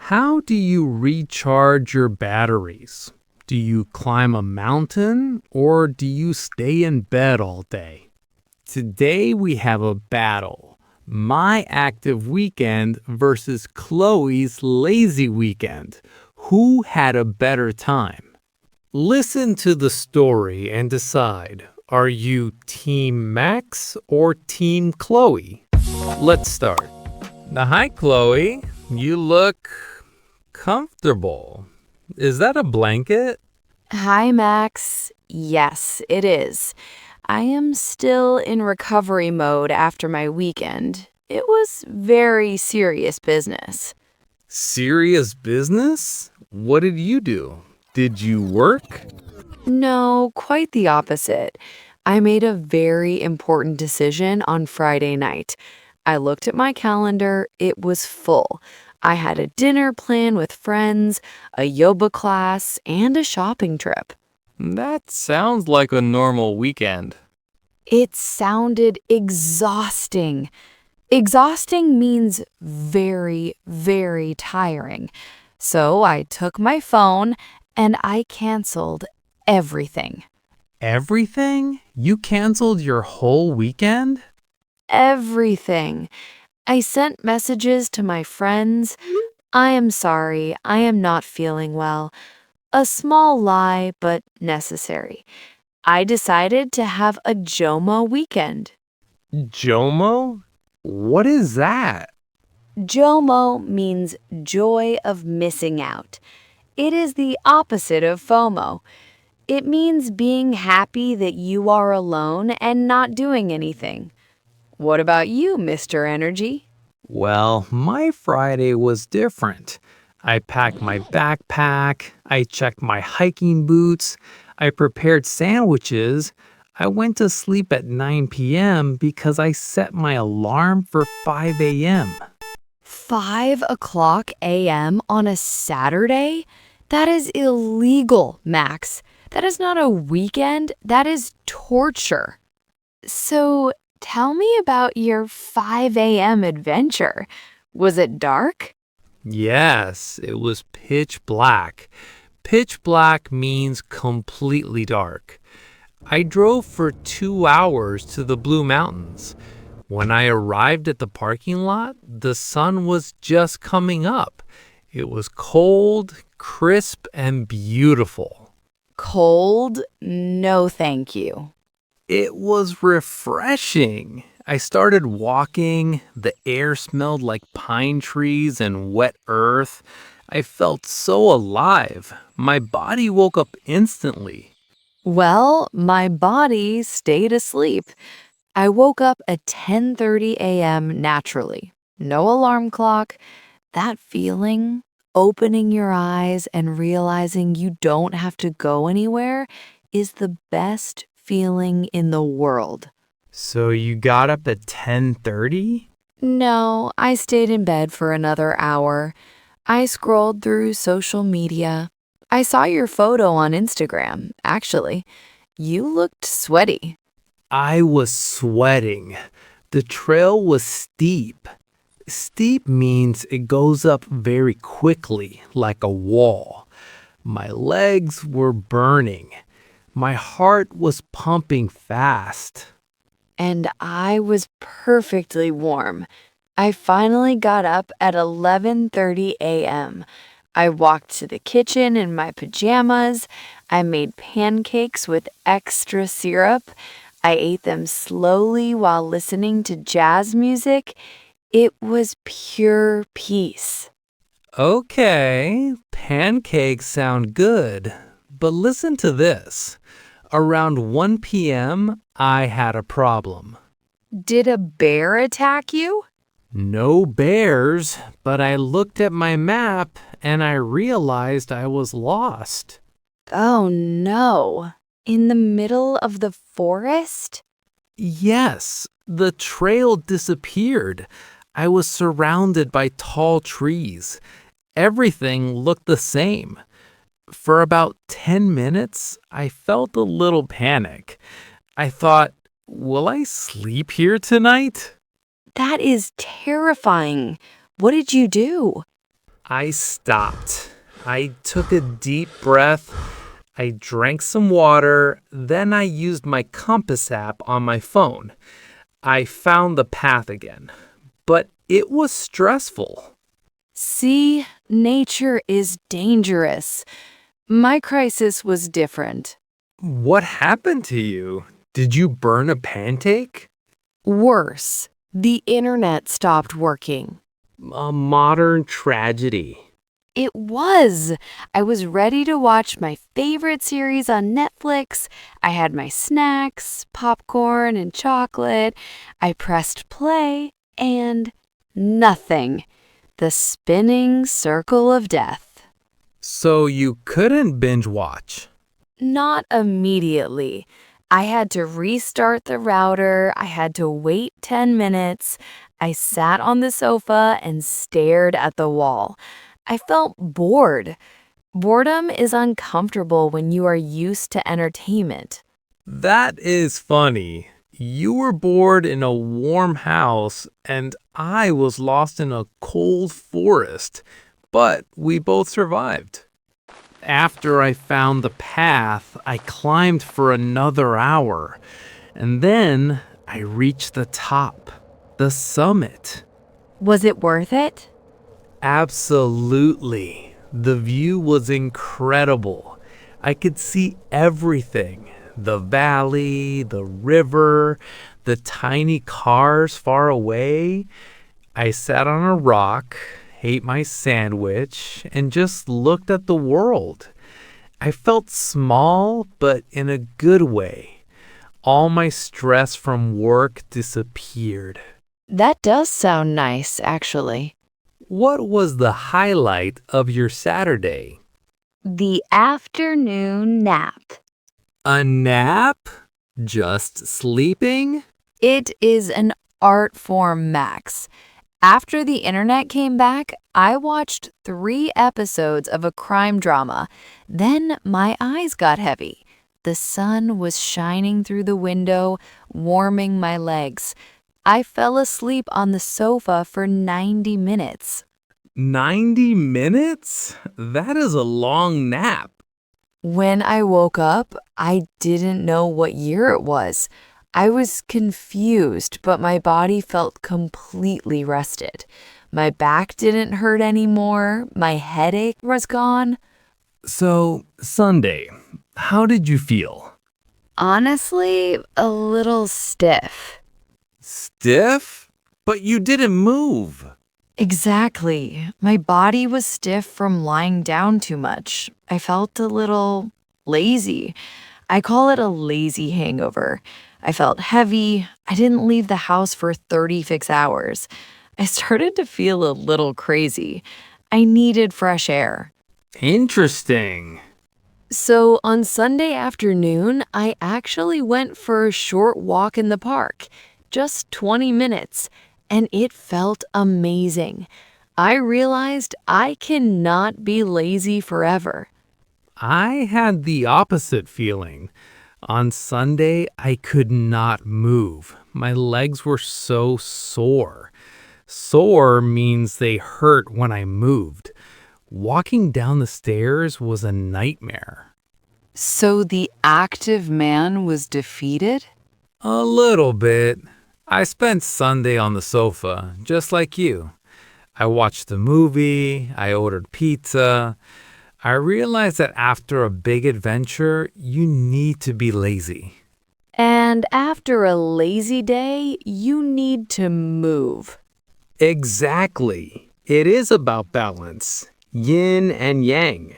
How do you recharge your batteries? Do you climb a mountain or do you stay in bed all day? Today we have a battle. My active weekend versus Chloe's lazy weekend. Who had a better time? Listen to the story and decide. Are you Team Max or Team Chloe? Let's start. Now, hi, Chloe. You look comfortable. Is that a blanket? Hi, Max. Yes, it is. I am still in recovery mode after my weekend. It was very serious business. Serious business? What did you do? Did you work? No, quite the opposite. I made a very important decision on Friday night. I looked at my calendar, it was full. I had a dinner plan with friends, a yoga class, and a shopping trip. That sounds like a normal weekend. It sounded exhausting. Exhausting means very, very tiring. So I took my phone and I canceled everything. Everything? You canceled your whole weekend? Everything. I sent messages to my friends. I am sorry, I am not feeling well. A small lie, but necessary. I decided to have a JOMO weekend. JOMO? What is that? JOMO means joy of missing out. It is the opposite of FOMO. It means being happy that you are alone and not doing anything. What about you, Mr. Energy? Well, my Friday was different. I packed my backpack, I checked my hiking boots, I prepared sandwiches. I went to sleep at 9 p.m. because I set my alarm for 5 a.m. 5 o'clock a.m. on a Saturday? That is illegal, Max. That is not a weekend, that is torture. So tell me about your 5 a.m. adventure. Was it dark? Yes, it was pitch black. Pitch black means completely dark. I drove for 2 hours to the Blue Mountains. When I arrived at the parking lot, the sun was just coming up. It was cold, crisp, and beautiful. Cold? No, thank you. It was refreshing. I started walking. The air smelled like pine trees and wet earth. I felt so alive. My body woke up instantly. Well, my body stayed asleep. I woke up at 10:30 a.m. naturally. No alarm clock. That feeling, opening your eyes and realizing you don't have to go anywhere, is the best feeling in the world. So you got up at 10:30? No, I stayed in bed for another hour. I scrolled through social media. I saw your photo on Instagram, actually. You looked sweaty. I was sweating. The trail was steep. Steep means it goes up very quickly, like a wall. My legs were burning. My heart was pumping fast. And I was perfectly warm. I finally got up at 11:30 a.m. I walked to the kitchen in my pajamas. I made pancakes with extra syrup. I ate them slowly while listening to jazz music. It was pure peace. Okay, pancakes sound good. But listen to this. Around 1 p.m., I had a problem. Did a bear attack you? No bears, but I looked at my map and I realized I was lost. Oh no. In the middle of the forest? Yes, the trail disappeared. I was surrounded by tall trees. Everything looked the same. For about 10 minutes, I felt a little panic. I thought, will I sleep here tonight? That is terrifying. What did you do? I stopped. I took a deep breath. I drank some water. Then I used my compass app on my phone. I found the path again. But it was stressful. See, nature is dangerous. My crisis was different. What happened to you? Did you burn a pancake? Worse, the internet stopped working. A modern tragedy. It was. I was ready to watch my favorite series on Netflix. I had my snacks, popcorn, and chocolate. I pressed play, and nothing. The spinning circle of death. So you couldn't binge watch? Not immediately. I had to restart the router. I had to wait 10 minutes. I sat on the sofa and stared at the wall. I felt bored. Boredom is uncomfortable when you are used to entertainment. That is funny. You were bored in a warm house, and I was lost in a cold forest, but we both survived. After I found the path, I climbed for another hour, and then I reached the top, the summit. Was it worth it? Absolutely. The view was incredible. I could see everything. The valley, the river, the tiny cars far away. I sat on a rock, ate my sandwich, and just looked at the world. I felt small, but in a good way. All my stress from work disappeared. That does sound nice, actually. What was the highlight of your Saturday? The afternoon nap. A nap? Just sleeping? It is an art form, Max. After the internet came back, I watched 3 episodes of a crime drama. Then my eyes got heavy. The sun was shining through the window, warming my legs. I fell asleep on the sofa for 90 minutes. 90 minutes? That is a long nap. When I woke up, I didn't know what year it was. I was confused, but my body felt completely rested. My back didn't hurt anymore. My headache was gone. So, Sunday, how did you feel? Honestly, a little stiff. Stiff? But you didn't move. Exactly. My body was stiff from lying down too much. I felt a little lazy. I call it a lazy hangover. I felt heavy. I didn't leave the house for 36 hours. I started to feel a little crazy. I needed fresh air. Interesting. So on Sunday afternoon, I actually went for a short walk in the park, just 20 minutes, and it felt amazing. I realized I cannot be lazy forever. I had the opposite feeling. On Sunday, I could not move. My legs were so sore. Sore means they hurt when I moved. Walking down the stairs was a nightmare. So the active man was defeated? A little bit. I spent Sunday on the sofa, just like you. I watched a movie, I ordered pizza. I realized that after a big adventure, you need to be lazy. And after a lazy day, you need to move. Exactly. It is about balance, yin and yang.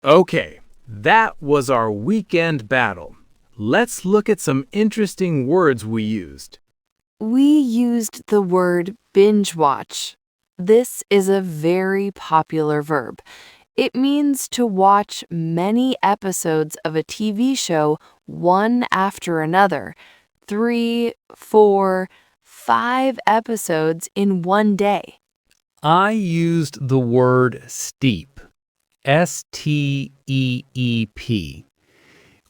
Okay, that was our weekend battle. Let's look at some interesting words we used. We used the word binge watch. This is a very popular verb. It means to watch many episodes of a TV show one after another, 3, 4, 5 episodes in one day. I used the word steep, S-T-E-E-P.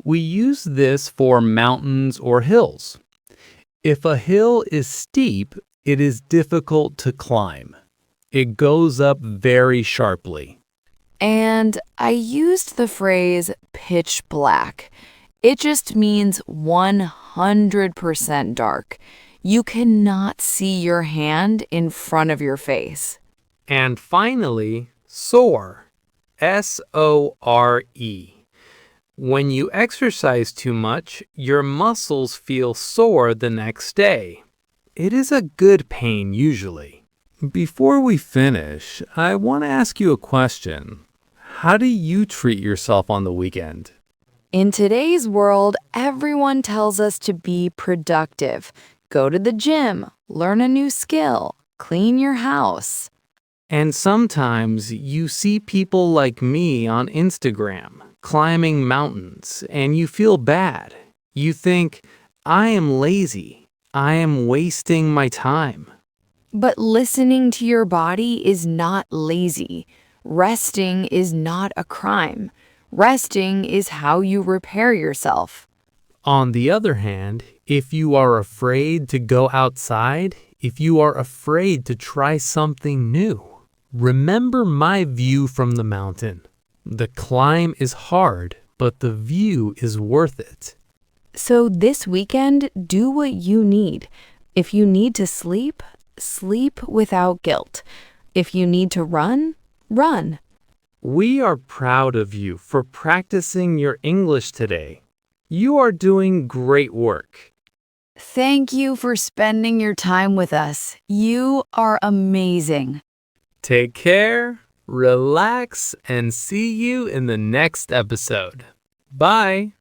We use this for mountains or hills. If a hill is steep, it is difficult to climb. It goes up very sharply. And I used the phrase pitch black. It just means 100% dark. You cannot see your hand in front of your face. And finally, sore. S-O-R-E. When you exercise too much, your muscles feel sore the next day. It is a good pain usually. Before we finish, I want to ask you a question. How do you treat yourself on the weekend? In today's world, everyone tells us to be productive. Go to the gym, learn a new skill, clean your house. And sometimes you see people like me on Instagram climbing mountains and you feel bad. You think, I am lazy. I am wasting my time. But listening to your body is not lazy. Resting is not a crime. Resting is how you repair yourself. On the other hand, if you are afraid to go outside, if you are afraid to try something new, remember my view from the mountain. The climb is hard, but the view is worth it. So this weekend, do what you need. If you need to sleep, sleep without guilt. If you need to run, run. We are proud of you for practicing your English today. You are doing great work. Thank you for spending your time with us. You are amazing. Take care, relax, and see you in the next episode. Bye.